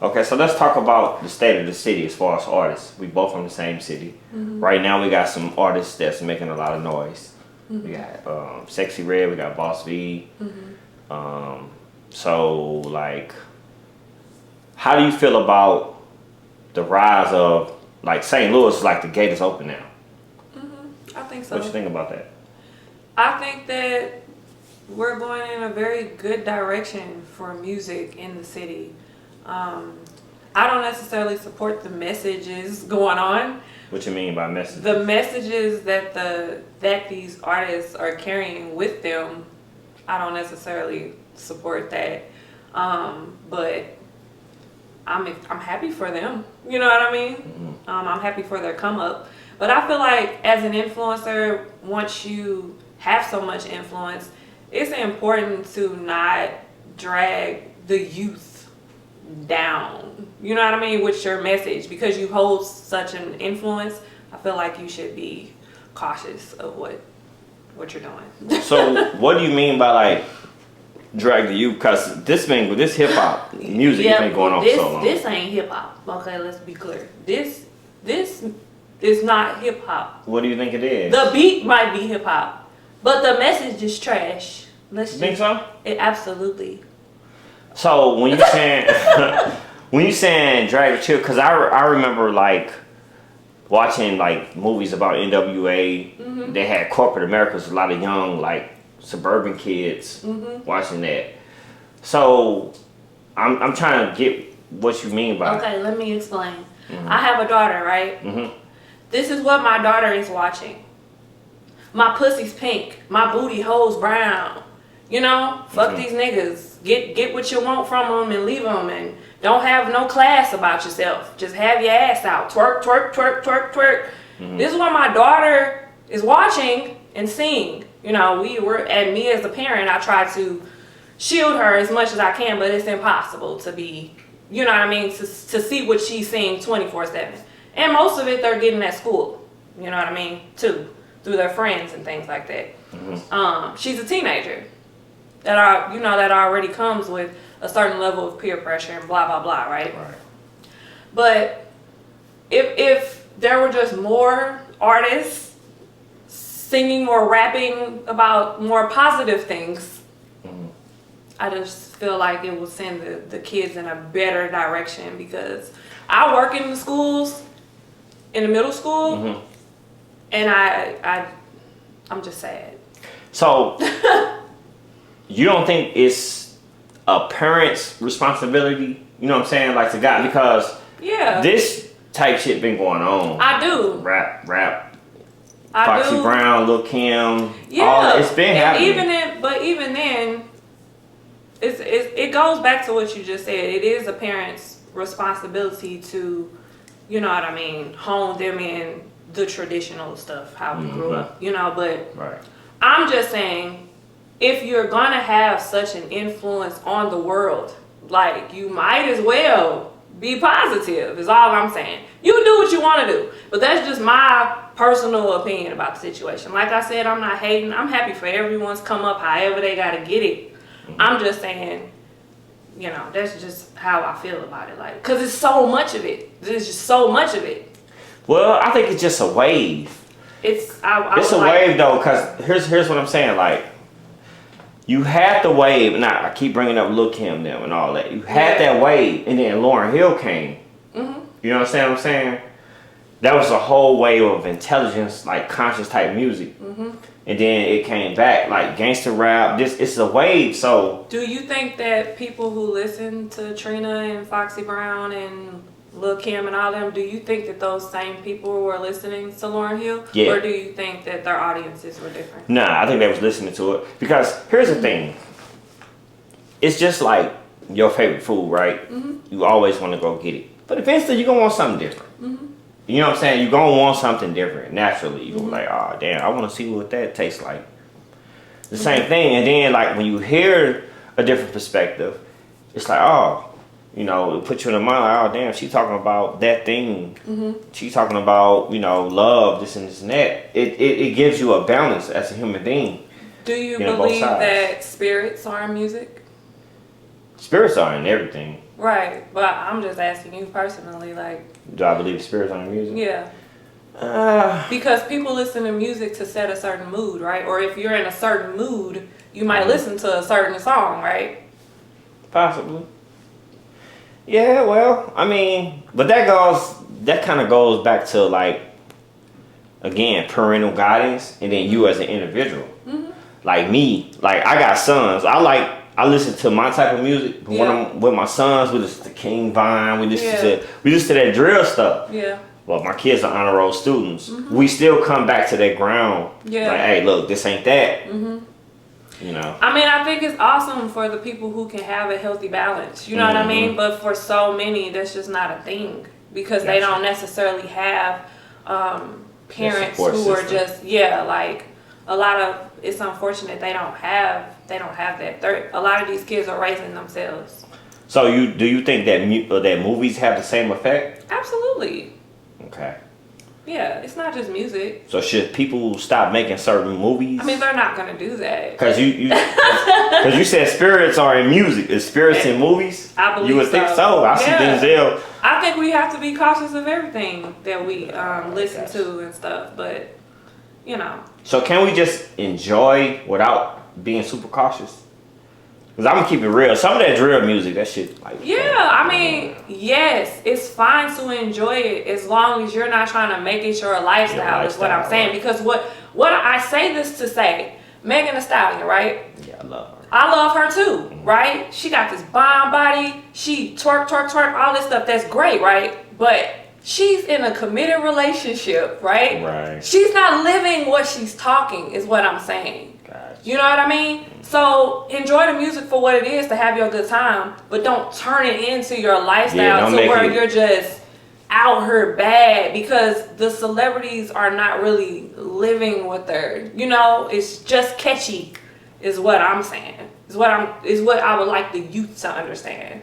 Okay, so let's talk about the state of the city as far as artists. We both from the same city. Right now, we got some artists that's making a lot of noise. We got Sexy Red, we got Boss V. So, like, how do you feel about the rise of, like, St. Louis? Like, the gate is open now. I think so. What you think about that? I think that we're going in a very good direction for music in the city. I don't necessarily support the messages going on. What you mean by messages? The messages that these artists are carrying with them, I don't necessarily support that. But I'm happy for them. You know what I mean? I'm happy for their come up. But I feel like as an influencer, once you have so much influence, it's important to not drag the youth down. You know what I mean? With your message, because you hold such an influence, I feel like you should be cautious of what you're doing. So what do you mean by like drag the youth? Because this hip hop music has been going on for so long. This ain't hip hop. Okay, let's be clear. This is not hip hop. What do you think it is? The beat might be hip hop, but the message is trash. You think so? Absolutely. So when you saying drag the chill, because I remember like watching like movies about NWA. They had corporate America's, a lot of young like suburban kids watching that. So I'm trying to get what you mean by. Okay, let me explain. I have a daughter, right? This is what my daughter is watching. My pussy's pink. My booty hole's brown. You know, fuck these niggas. Get what you want from them and leave them, and don't have no class about yourself. Just have your ass out. Twerk, twerk, twerk, twerk, twerk. This is what my daughter is watching and seeing. You know, and me as a parent, I try to shield her as much as I can, but it's impossible to be, you know what I mean, to see what she's seeing 24/7. And most of it they're getting at school, you know what I mean, too, through their friends and things like that. She's a teenager that already comes with a certain level of peer pressure and blah blah blah, right? But if there were just more artists singing or rapping about more positive things, I just feel like it will send the kids in a better direction, because I work in the schools, in the middle school, and I'm just sad. So you don't think it's a parent's responsibility, you know what I'm saying, like to God, because this type shit been going on. I do. Rap. Foxy Brown, Lil' Kim, it's been happening. Even then, it goes back to what you just said. It is a parent's responsibility to, you know what I mean, hone them in the traditional stuff, how we grew up, you know, but I'm just saying, if you're gonna have such an influence on the world, like, you might as well be positive, is all I'm saying. You can do what you want to do, but that's just my personal opinion about the situation. Like I said, I'm not hating. I'm happy for everyone's come up however they gotta get it. I'm just saying, you know, that's just how I feel about it. Like, cause it's so much of it. There's just so much of it. Well, I think it's just a wave. It's a wave though, cause here's what I'm saying. Like, you had the wave. Now I keep bringing up Lil' Kim them and all that. You had that wave, and then Lauryn Hill came. You know what I'm saying? That was a whole wave of intelligence, like conscious type music. And then it came back like gangster rap. It's a wave. So do you think that people who listen to Trina and Foxy Brown and Lil' Kim and all them, do you think that those same people were listening to Lauryn Hill? Yeah. Or do you think that their audiences were different? Nah, I think they was listening to it. Because here's the thing. It's just like your favorite food, right? You always want to go get it. But eventually you're going to want something different. You know what I'm saying? You're going to want something different. Naturally. You're going to be like, oh, damn, I want to see what that tastes like. The same thing. And then, like, when you hear a different perspective, it's like, oh, you know, it puts you in the mind, like, oh, damn, she's talking about that thing. She's talking about, you know, love, this and this and that. It gives you a balance as a human being. Do you believe that spirits are in music? Spirits are in everything. Right, but I'm just asking you personally, like. Do I believe spirits are in music? Yeah. Because people listen to music to set a certain mood, right? Or if you're in a certain mood, you might listen to a certain song, right? Possibly. Yeah, well, I mean, but that kind of goes back to like, again, parental guidance, and then you as an individual. Mm-hmm. Like me, like I got sons. I listen to my type of music. But when I'm with my sons, we listen to King Vine. We listen to that drill stuff. Yeah. Well, my kids are honor roll students. Mm-hmm. We still come back to that ground. Yeah. Like, hey, look, this ain't that. Mm-hmm. You know. I mean, I think it's awesome for the people who can have a healthy balance. You know what I mean? But for so many, that's just not a thing because they don't necessarily have parents who are just like a lot of. It's unfortunate they don't have that. A lot of these kids are raising themselves. So do you think that movies have the same effect? Absolutely. Okay. Yeah, it's not just music. So should people stop making certain movies? I mean, they're not gonna do that. Because you said spirits are in music. Is spirits in movies? I believe you would think so. I see Denzel. I think we have to be cautious of everything that we listen to and stuff. But you know. So can we just enjoy without being super cautious? Because I'm gonna keep it real. Some of that drill music, that shit, like. Yeah, I mean, yes, it's fine to enjoy it as long as you're not trying to make it your lifestyle. Is what I'm saying. Because what I say this to say, Megan Thee Stallion, right? Yeah, I love her. I love her too, right? She got this bomb body. She twerk, all this stuff. That's great, right? But she's in a committed relationship, right? Right. She's not living what she's talking, is what I'm saying. Gotcha. You know what I mean? So enjoy the music for what it is to have your good time, but don't turn it into your lifestyle to where you're just out here bad because the celebrities are not really living what they're, it's just catchy, is what I'm saying. Is what I would like the youth to understand.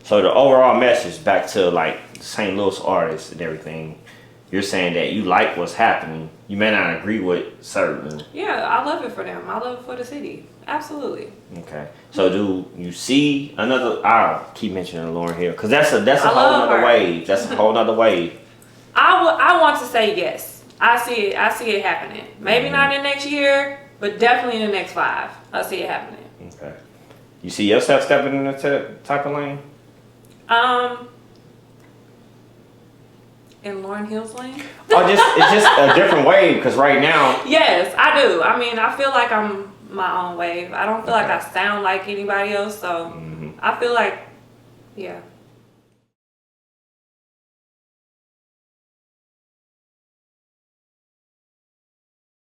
So the overall message back to like St. Louis artists and everything, you're saying that you like what's happening. You may not agree with certain. Yeah, I love it for them. I love it for the city. Absolutely. Okay. So do you see another? I'll keep mentioning Lauryn Hill because that's a whole other wave. That's a whole other wave. I want to say yes. I see it happening. Maybe not in next year, but definitely in the next 5. I see it happening. Okay. You see yourself stepping in that type of lane? In Lauryn Hill's lane? It's just a different wave because right now. Yes, I do. I mean, I feel like I'm my own wave. I don't feel like I sound like anybody else, so I feel like, yeah.